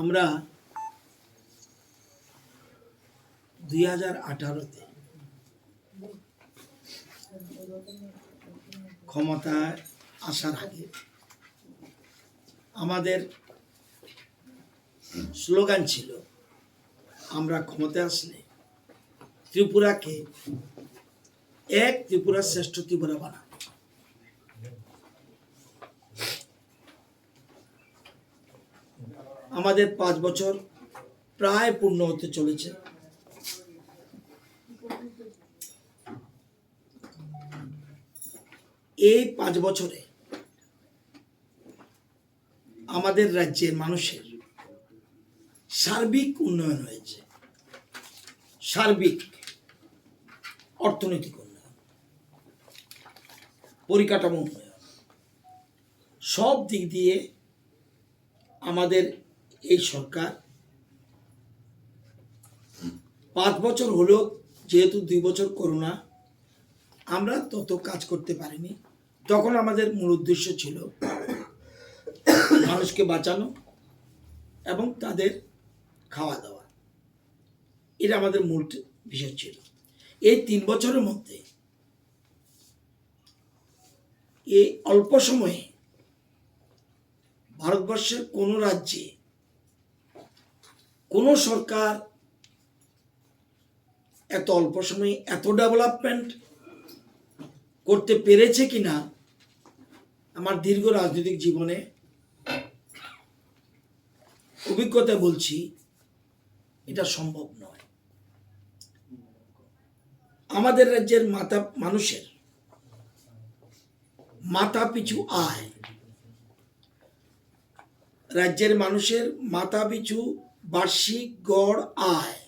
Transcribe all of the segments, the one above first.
আমরা 2018-তে ক্ষমতায় আসার আগে আমাদের স্লোগান ছিল, আমরা ক্ষমতায় আসলে ত্রিপুরাকে এক ত্রিপুরা শ্রেষ্ঠ ত্রিপুরা বানাবো। আমাদের 5 বছর প্রায় পূর্ণ হতে চলেছে। এই 5 বছরে আমাদের রাজ্যের মানুষের সার্বিক উন্নয়ন হয়েছে, সার্বিক অর্থনৈতিক উন্নয়ন, পরিকাঠামো উন্নয়ন, সব দিক দিয়ে আমাদের এই সরকার 5 বছর হলেও, যেহেতু 2 বছর করোনা, আমরা তত কাজ করতে পারিনি। তখন আমাদের মূল উদ্দেশ্য ছিল মানুষকে বাঁচানো এবং তাদের খাওয়া দাওয়া, এটা আমাদের মূল বিষয় ছিল। এই 3 বছরের মধ্যে এই অল্প সময়ে ভারতবর্ষের কোনো রাজ্যে কোনো সরকার এত অল্প সময়ে এত ডেভেলপমেন্ট করতে পেরেছে কিনা আমার দীর্ঘ রাজনৈতিক জীবনে অভিজ্ঞতা বলছি, এটা সম্ভব নয়। আমাদের রাজ্যের মানুষের মাথা পিছু আয়, রাজ্যের মানুষের মাথা পিছু বার্ষিক গড় আয়,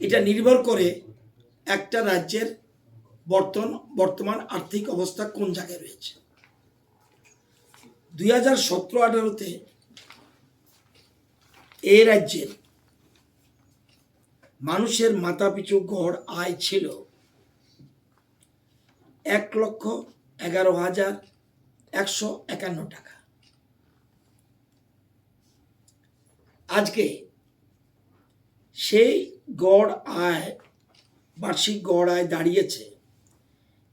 এটা নির্ভর করে একটা রাজ্যের বর্তমান আর্থিক অবস্থা কোন জায়গায় রয়েছে। 2017-18-তে এই রাজ্যের মানুষের মাথা পিছু গড় আয় ছিল 1,11,151 টাকা। আজকে সেই গড় আয়, বার্ষিক গড় আয় দাঁড়িয়েছে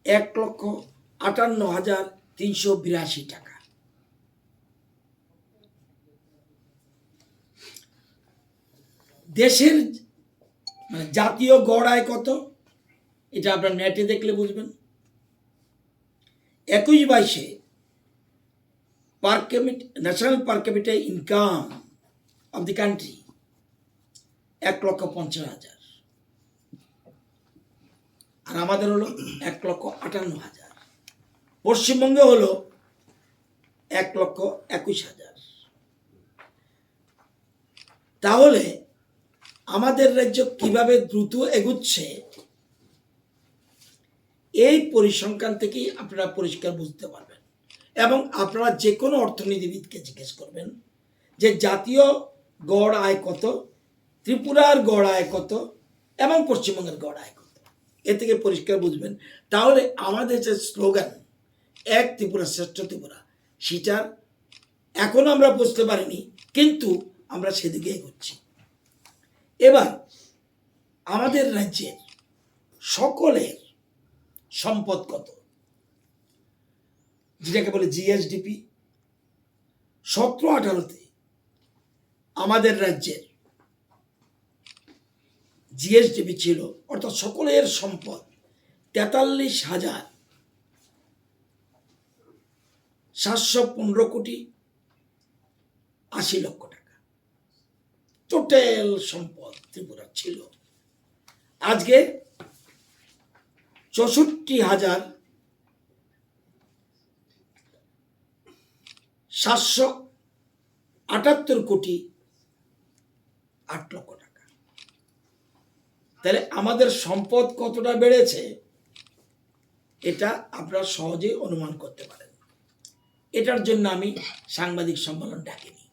1,58,382 টাকা। দেশের জাতীয় গড় আয় কত, এটা আপনার নেটে দেখলে বুঝবেন। 21-22 national per capital income of the country 1,50,000, আর আমাদের হলো 1,58,000। পশ্চিমবঙ্গে হলো 1,21,000। তাহলে আমাদের রাজ্য কিভাবে দ্রুত এগুচ্ছে, এই পরিসংখ্যান থেকেই আপনারা পরিষ্কার বুঝতে পারবেন। এবং আপনারা যে কোনো অর্থনীতিবিদকে জিজ্ঞেস করবেন যে জাতীয় গড় আয় কত, ত্রিপুরার গড় আয় কত এবং পশ্চিমবঙ্গের গড় আয় কত, এ থেকে পরিষ্কার বুঝবেন। তাহলে আমাদের যে স্লোগান এক ত্রিপুরা শ্রেষ্ঠ ত্রিপুরা, সেটার এখনো আমরা বুঝতে পারিনি, কিন্তু আমরা সেদিকে এগোচ্ছি। এবার আমাদের রাজ্যের সকলের সম্পদ কত, যেটাকে বলে জিএসডিপি, 17-18-তে আমাদের রাজ্যের জিএসডিপি ছিল, অর্থাৎ সকলের সম্পদ 43,715,80,00,000 টাকা টোটাল সম্পদ ত্রিপুরা ছিল। আজকে 64,778,08,00,000 টাকা। তাহলে আমাদের সম্পদ কতটা বেড়েছে, এটা আপনারা সহজেই অনুমান করতে পারেন। এটার জন্য আমি সাংবাদিক সম্মেলন ডাকিনি,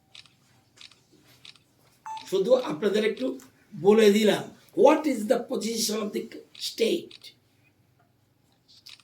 শুধু আপনাদের একটু বলে দিলাম what is the position of the state.